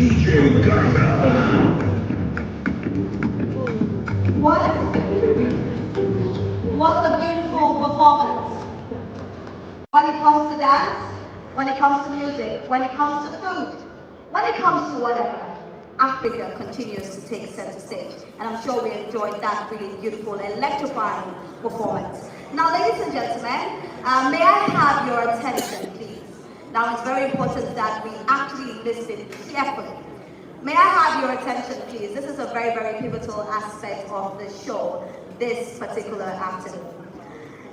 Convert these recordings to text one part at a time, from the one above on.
DJ Ghana. What a beautiful performance. When it comes to dance, when it comes to music, when it comes to food, when it comes to whatever, Africa continues to take center stage. And I'm sure we enjoyed that really beautiful, electrifying performance. Now, ladies and gentlemen, may I have your attention, please? Now, it's very important that we actually listen carefully. May I have your attention, please? This is a very, very pivotal aspect of the show this particular afternoon.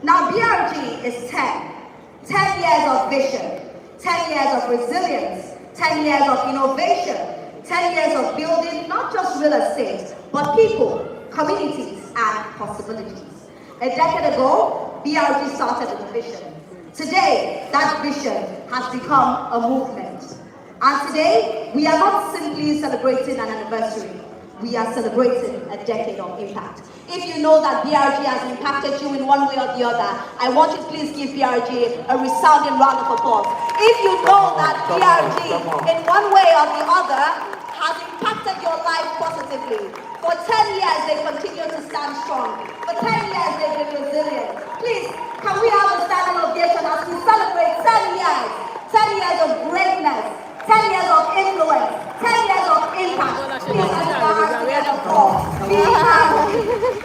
Now, BRG is 10 years of vision, 10 years of resilience, 10 years of innovation, 10 years of building not just real estate, but people, communities, and possibilities. A decade ago, BRG started with a vision. Today, that vision has become a movement. And today, we are not simply celebrating an anniversary, we are celebrating a decade of impact. If you know that BRG has impacted you in one way or the other, I want you to please give BRG a resounding round of applause. If you know that BRG in one way or the other has impacted your life positively, for 10 years they continue to stand strong. For 10 years they've been resilient. Please, can we have a standing ovation as we celebrate 10 years? 10 years of greatness, 10 years of influence, 10 years of impact. Please, let's put our hands together for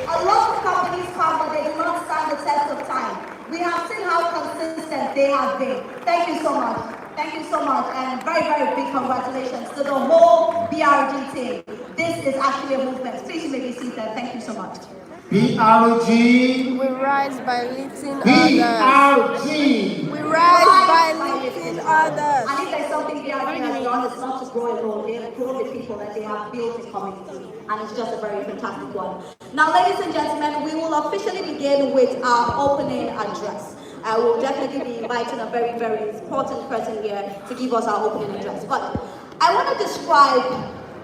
a lot of companies come, but they do not stand the test of time. We have seen how consistent they have been. Thank you so much. Thank you so much, and very, very big congratulations to the whole BRG team. This is actually a movement. Please, you may be seated. Thank you so much. BRG. We rise by lifting BRG. others. We rise by lifting others. And if there's something BRG has done, it's not to grow alone. They have grown the people that they have built a community. And it's just a very fantastic one. Now, ladies and gentlemen, we will officially begin with our opening address. We'll definitely be inviting a very, very important person here to give us our opening address. But I want to describe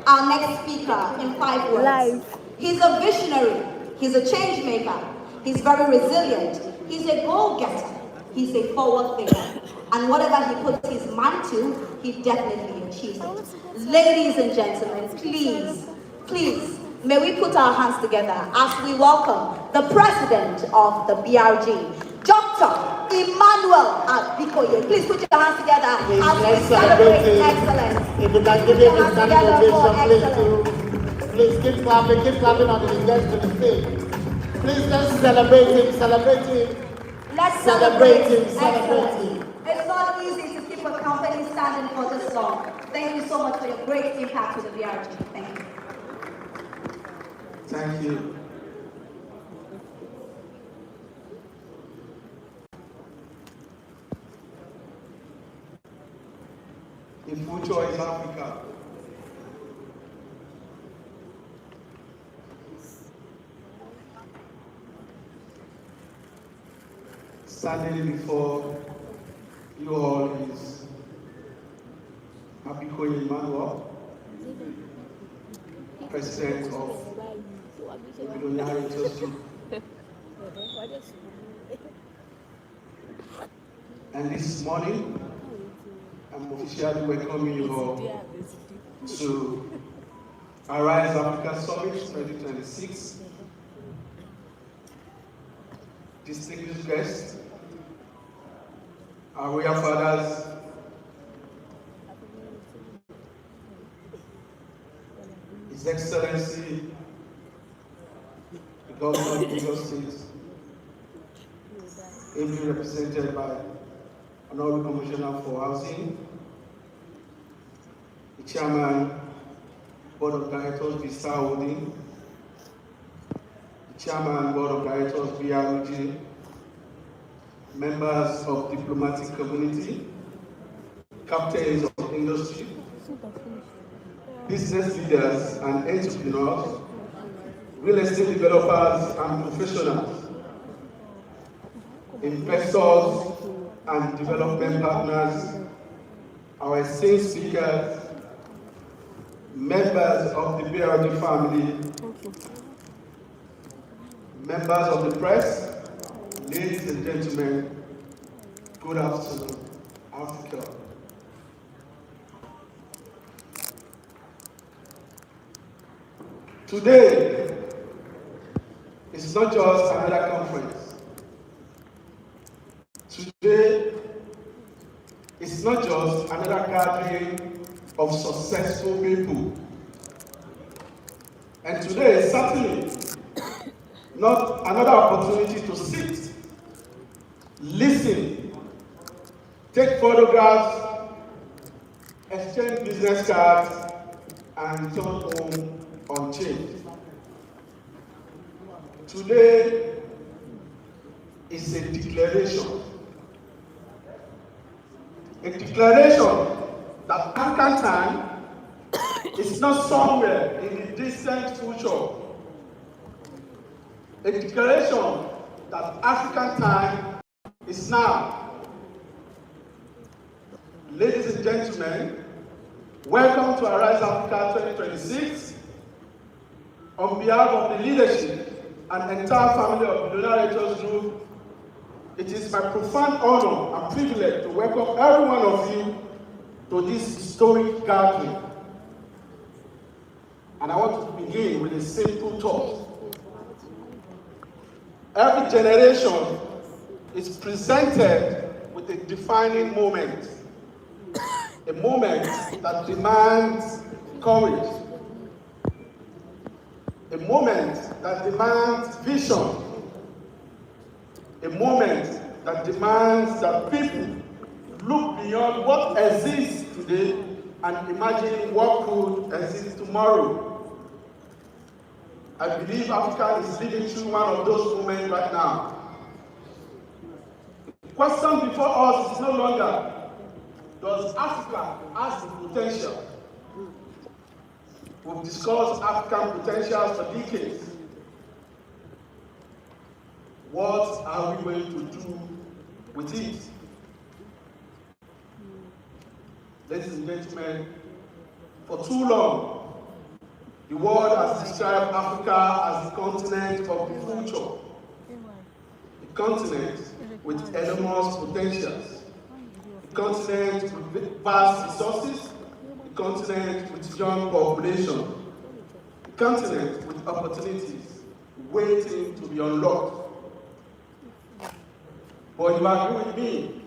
our next speaker in 5 words. He's a visionary. He's a change maker. He's very resilient. He's a goal-getter. He's a forward thinker. And whatever he puts his mind to, he definitely achieves it. Ladies and gentlemen, please, may we put our hands together as we welcome the president of the BRG, Dr. Emmanuel Abikoye. Please put your hands together as we celebrate excellence. If you can give him a standing ovation, please keep clapping on the guest to the stage. Please let's celebrate him. Let's celebrate him. It's not easy to keep a company standing for this long. Thank you so much for your great impact to the BRG. Thank you. Thank you. The future is Africa. Standing before you all is Abikoye Emmanuel, President of the Billionaire Industry. And this morning, I'm officially welcoming you all to Arise Africa Summit 2026. Distinguished guests, our royal fathers, His Excellency, the Governor of Lagos State, ably represented by Honorable Commissioner for Housing, the Chairman, Board of Directors, Vista Holding, the Chairman, Board of Directors, BRG, members of diplomatic community, captains of industry, business leaders and entrepreneurs, real estate developers and professionals, investors and development partners, our esteemed speakers, members of the BRG family, members of the press, ladies and gentlemen, good afternoon, Africa. Today, it's not just another conference. Today, it's not just another gathering of successful people. And today is certainly not another opportunity to sit, listen, take photographs, exchange business cards, and return home unchanged. Today is a declaration. A declaration that African time is not somewhere in the distant future. A declaration that African time is now. Ladies and gentlemen, welcome to Arise Africa 2026. On behalf of the leadership and entire family of the Lunar Heritage Group, it is my profound honor and privilege to welcome every one of you to this historic gathering. And I want to begin with a simple thought. Every generation is presented with a defining moment. A moment that demands courage. A moment that demands vision. A moment that demands that people look beyond what exists today and imagine what could exist tomorrow. I believe Africa is living through one of those moments right now. The question before us is no longer, does Africa have the potential? We've discussed African potentials for decades. What are we going to do with it? Ladies and gentlemen, for too long, the world has described Africa as the continent of the future. A continent with enormous potentials. A continent with vast resources. A continent with young population. A continent with opportunities waiting to be unlocked. But you agree with me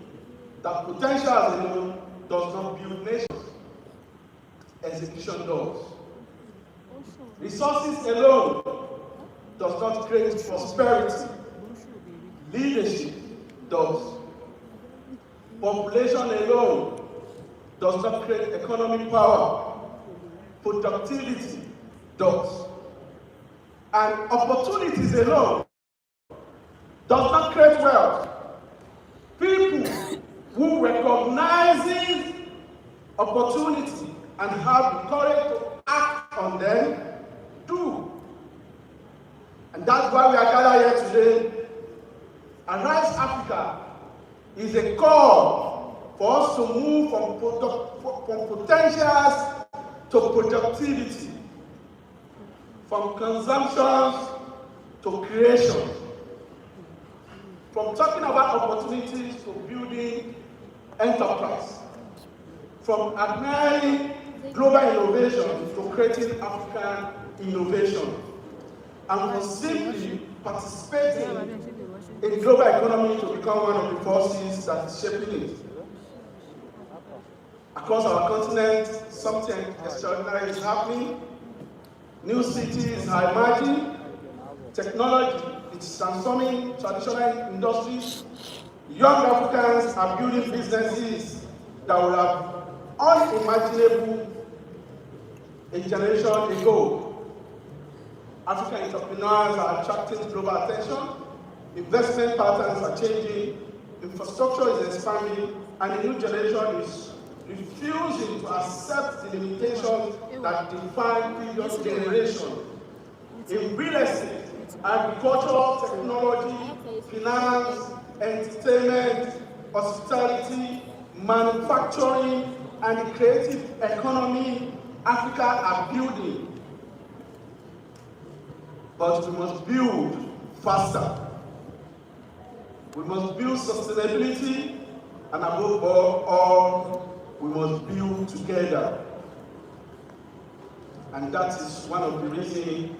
that potential alone does not build nations. Execution does. Resources alone does not create prosperity. Leadership does. Population alone does not create economic power. Productivity does. And opportunities alone does not create wealth. People who recognize opportunity and have the courage to act on them do. And that's why we are gathered here today. Arise Africa is a call for us to move from potentials to productivity, from consumption to creation, from talking about opportunities to building enterprise, from admiring global innovation to creating African innovation, and from simply participating in global economy to become one of the forces that is shaping it. Across our continent, something extraordinary is happening. New cities are emerging. Technology is transforming traditional industries. Young Africans are building businesses that would have unimaginable a generation ago. African entrepreneurs are attracting global attention. Investment patterns are changing. Infrastructure is expanding, and the new generation is refusing to accept the limitations that define previous generations. In real estate, agriculture, technology, finance, entertainment, hospitality, manufacturing, and the creative economy, Africa are building. But we must build faster. We must build sustainability, and above all, we must build together. And that is one of the reasons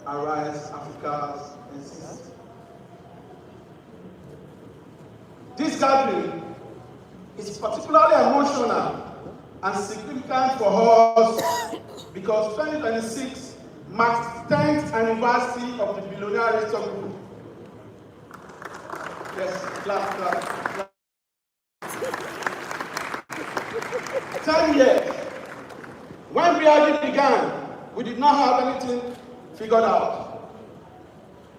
Arise Africa's insist. This gathering is particularly emotional and significant for us because 2026 marks the 10th anniversary of the Billionaire Aristok Group. Yes, clap, clap, clap. 10 years. When BRD began, we did not have anything figured out.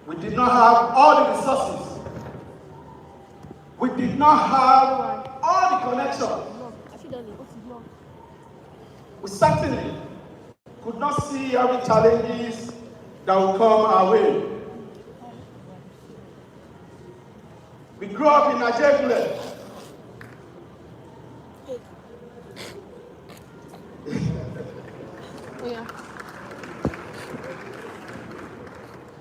We did not have all the resources. We did not have all the connections. We certainly could not see every challenges that will come our way. We grew up in Nigeria.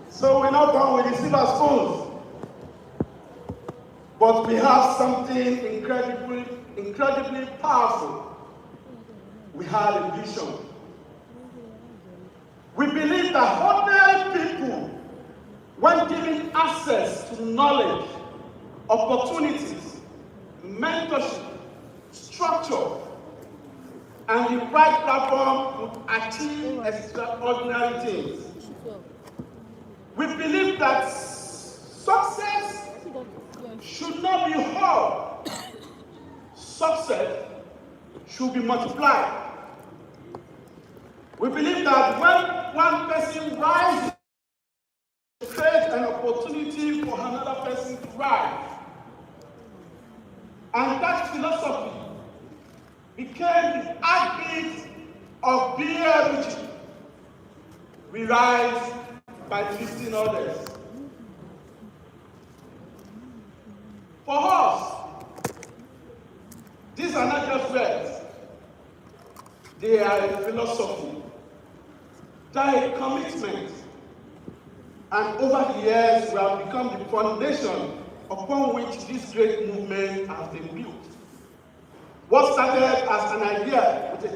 So we're not born with the silver spoons. But we have something incredibly powerful. We had a vision. We believe that ordinary people, when given access to knowledge, opportunities, mentorship, structure, and the right platform, would achieve extraordinary things. We believe that success should not be whole. Success should be multiplied. We believe that when one person rises, it creates an opportunity for another person to rise. And that philosophy became the heartbeat of BRG. We rise by lifting others. For us, these are not just words. They are a philosophy. They are a commitment. And over the years, we have become the foundation upon which this great movement has been built. What started as an idea with a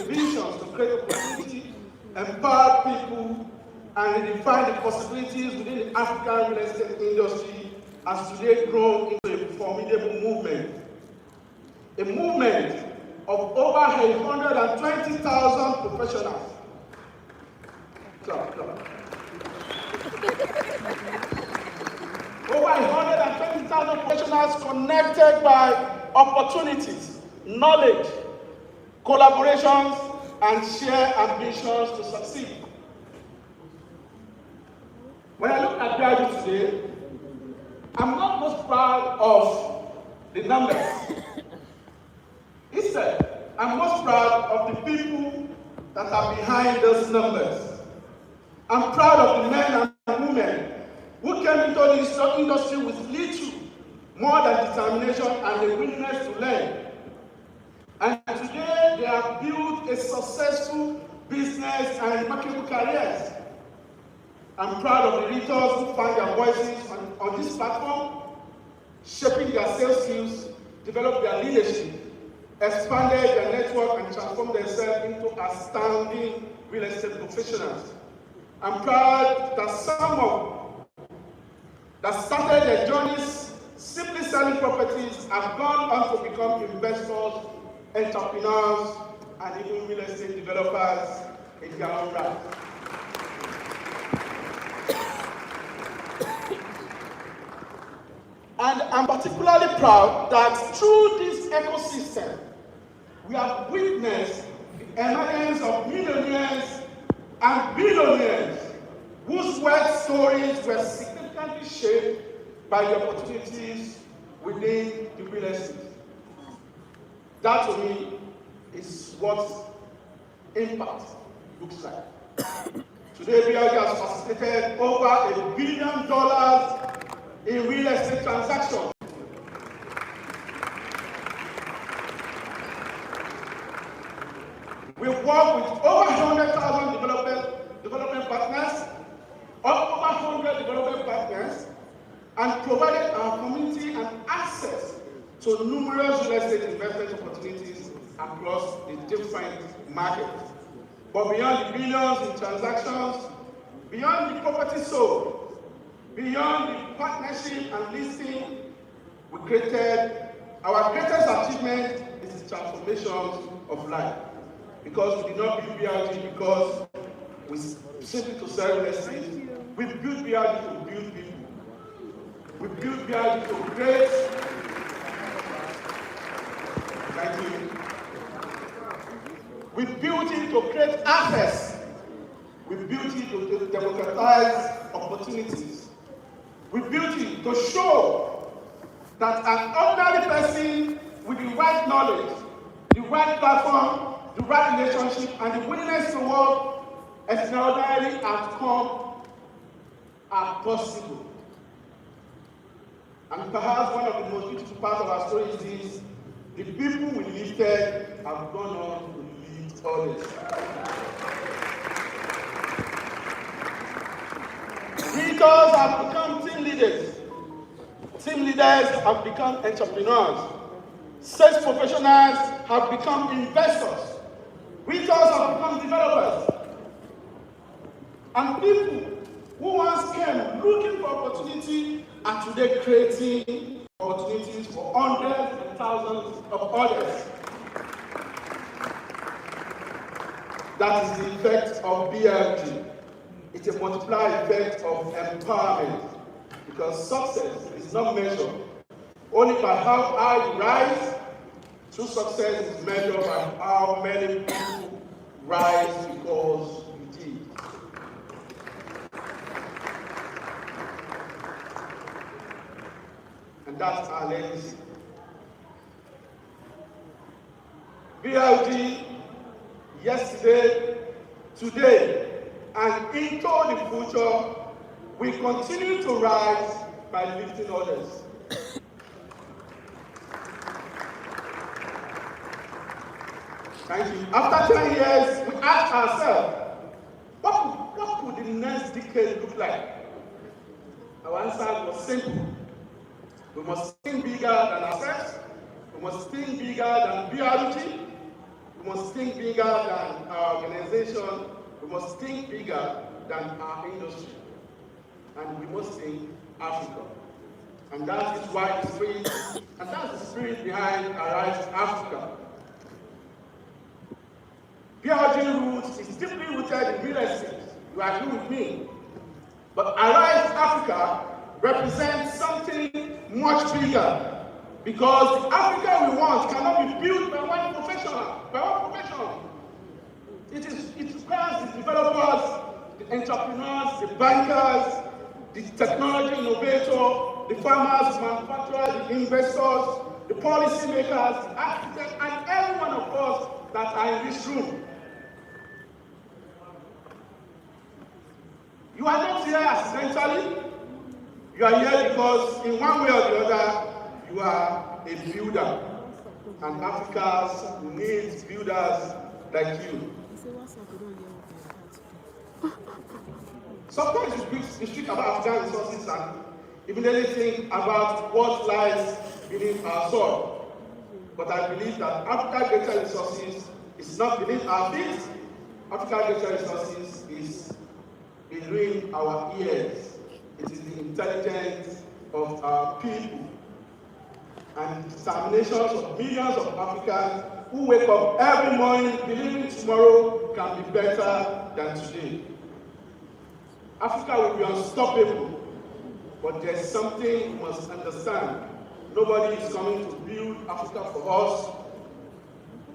vision to create opportunity, empower people, and redefine the possibilities within the African real estate industry has today grown into a formidable movement. A movement of over 120,000 professionals. Clap, clap. Over 120,000 professionals connected by opportunities, knowledge, collaborations, and shared ambitions to succeed. When I look at BRG today, I'm not most proud of the numbers. Instead, I'm most proud of the people that are behind those numbers. I'm proud of the men and women who came into this industry with little more than determination and a willingness to learn. And today, they have built a successful business and marketable careers. I'm proud of the leaders who find their voices on this platform, shaping their sales skills, developed their leadership, expanded their network, and transformed themselves into astounding real estate professionals. I'm proud that someone that started their journeys simply selling properties have gone on to become investors, entrepreneurs, and even real estate developers in their own right. And I'm particularly proud that through this ecosystem, we have witnessed the emergence of millionaires and billionaires whose wealth stories were significantly shaped by the opportunities within the real estate. That to me is what impact looks like. Today, BRG has facilitated over $1 billion in real estate transactions. We've worked with over 100,000 development partners, over 100 development partners, and provided our community an access to numerous real estate investment opportunities across the different markets. But beyond the billions in transactions, beyond the property sold, beyond the partnership and listing, we created, our greatest achievement is the transformation of life. Because we did not build BRG because we simply to sell real estate. We built BRG to build people. We built BRG to create. Thank you. We built it to create access. We built it to democratize opportunities. We built it to show that an ordinary person with the right knowledge, the right platform, the right relationship, and the willingness to work extraordinary outcomes are possible. And perhaps one of the most beautiful parts of our story is this: the people we lifted have gone on to lift others. Leaders have become team leaders. Team leaders have become entrepreneurs. Sales professionals have become investors. Retailers have become developers. And people who once came looking for opportunity are today creating opportunities for hundreds and thousands of others. That is the effect of BRG. It's a multiplier effect of empowerment, because success is not measured only by how high you rise. True success is measured by how many people rise because you did. And that's our legacy. BRG, yesterday, today, and into the future, we continue to rise by lifting others. Thank you. After 10 years, we asked ourselves, what could the next decade look like? Our answer was simple. We must think bigger than ourselves. We must think bigger than BRG. We must think bigger than our organization. We must think bigger than our industry. And we must think Africa. And that is why the spirit, and that's the spirit behind Arise Africa. BRG roots is deeply rooted in real estate. You agree with me? But Arise Africa represents something much bigger, because the Africa we want cannot be built by one professional. It requires the developers, the entrepreneurs, the bankers, the technology innovator, the farmers, the manufacturers, the investors, the policymakers, the architects, and every one of us that are in this room. You are not here accidentally. You are here because in one way or the other, you are a builder. And Africa needs builders like you. Sometimes we speak about African resources and immediately think about what lies beneath our soil. But I believe that Africa's greater resources is not beneath our feet. Africa's greater resources is between our ears. It is the intelligence of our people and the determinations of millions of Africans who wake up every morning believing tomorrow can be better than today. Africa will be unstoppable, but there's something we must understand. Nobody is coming to build Africa for us.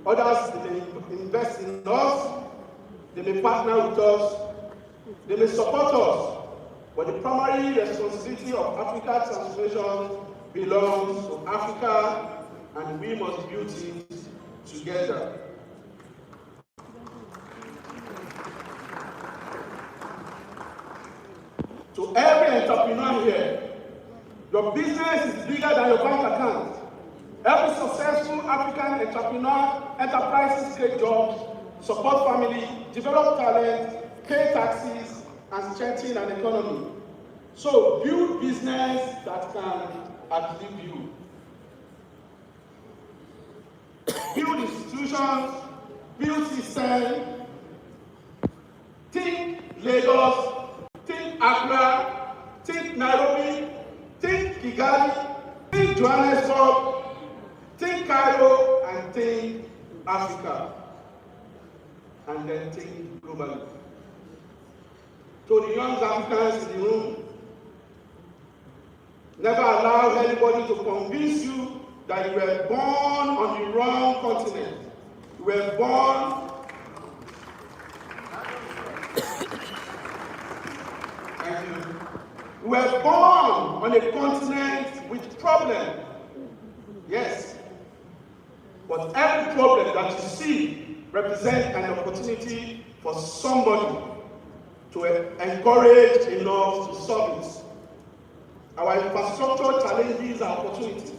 Others, they may invest in us, they may partner with us, they may support us, but the primary responsibility of Africa's transformation belongs to Africa, and we must build it together. To every entrepreneur here, your business is bigger than your bank account. Every successful African entrepreneur enterprises create jobs, support family, develop talent, pay taxes, and strengthen an economy. So build business that can outlive you. Build institutions, build systems, think Lagos, Accra, think Nairobi, think Kigali, think Johannesburg, think Cairo, and think Africa. And then think globally. To the young Africans in the room, never allow anybody to convince you that you were born on the wrong continent. You were born We were born on a continent with problems. Yes. But every problem that you see represents an opportunity for somebody to encourage enough to solve it. Our infrastructure challenges are opportunities.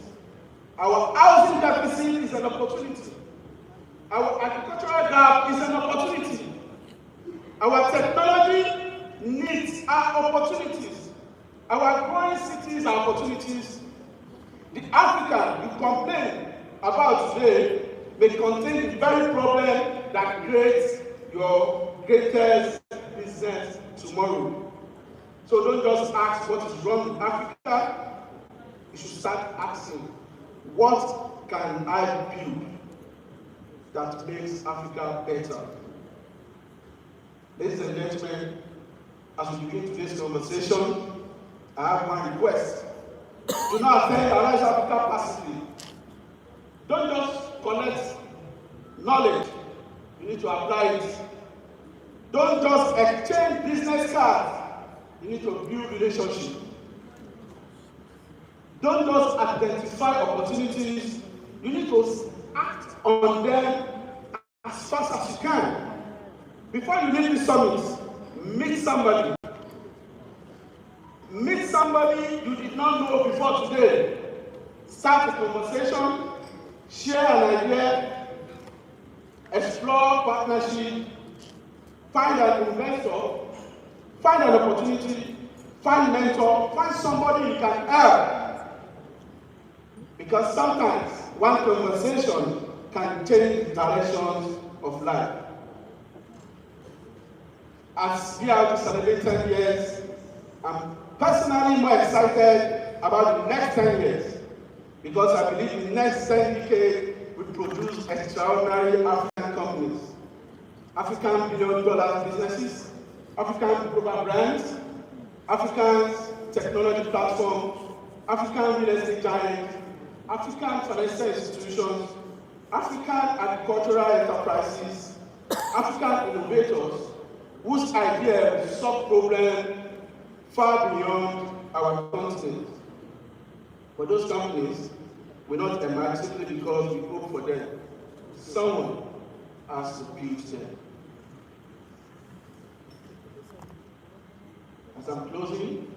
Our housing deficit is an opportunity. Our agricultural gap is an opportunity. Our technology needs are opportunities. Our growing cities are opportunities. The Africa you complain about today may contain the very problem that creates your greatest business tomorrow. So don't just ask what is wrong with Africa. You should start asking, what can I build that makes Africa better? Ladies and gentlemen, as we begin today's conversation, I have one request. Do not attend Arise Africa passively. Don't just collect knowledge. You need to apply it. Don't just exchange business cards. You need to build relationships. Don't just identify opportunities. You need to act on them as fast as you can. Before you leave the summit, meet somebody. Meet somebody you did not know before today. Start a conversation, share an idea, explore partnership, find an investor, find an opportunity, find a mentor, find somebody you can help. Because sometimes one conversation can change the directions of life. As BRD celebrates 10 years, I'm personally more excited about the next 10 years because I believe in the next 10 decades will produce extraordinary African companies, African billion-dollar businesses, African global brands, African technology platforms, African real estate giants, African financial institutions, African agricultural enterprises, African innovators whose idea will solve problems far beyond our continent. But those companies will not emerge simply because we hope for them. Someone has to build them. As I'm closing,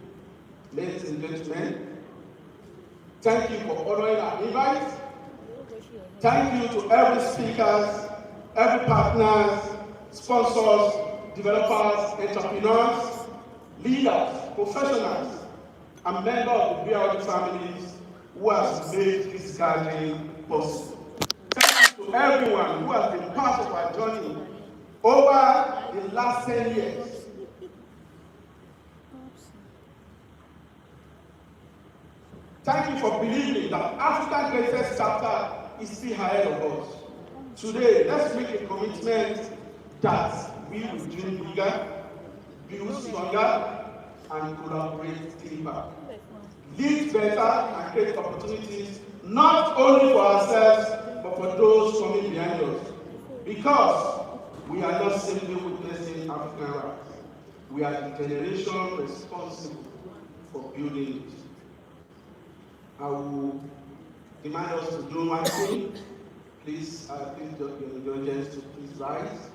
ladies and gentlemen, thank you for honoring our invite. Thank you to every speakers, every partners, sponsors, developers, entrepreneurs, leaders, professionals, and members of the BRD families who has made this gathering possible. Thank you to everyone who has been part of our journey over the last 10 years. Thank you for believing that Africa's greatest chapter is still ahead of us. Today, let's make a commitment that we will dream bigger, build stronger, and collaborate deeper. Lead better and create opportunities, not only for ourselves, but for those coming behind us. Because we are not simply witnessing African rights. We are the generation responsible for building it. I will demand us to do one thing. Please, please your indulgence to please rise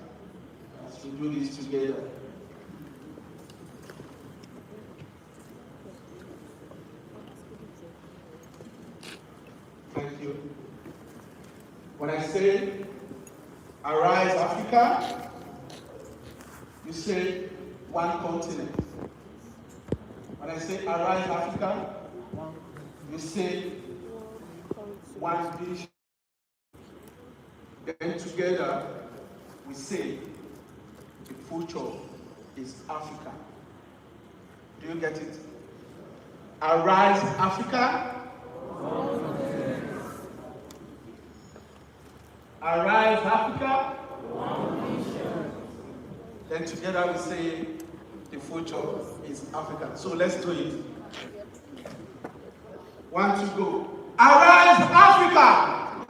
as we do this together. Thank you. When I say, arise Africa, you say one continent. When I say, arise Africa, you say one vision. Then together we say the future is Africa. Do you get it? Arise, Africa. Arise, Africa. Then together we say the future is Africa. So let's do it. 1, 2, go. Arise, Africa!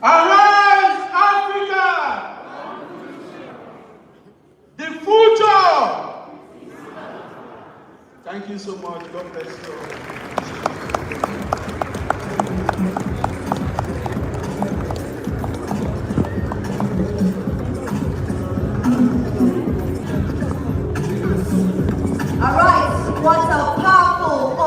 Arise, Africa! The future! Thank you so much. God bless you all.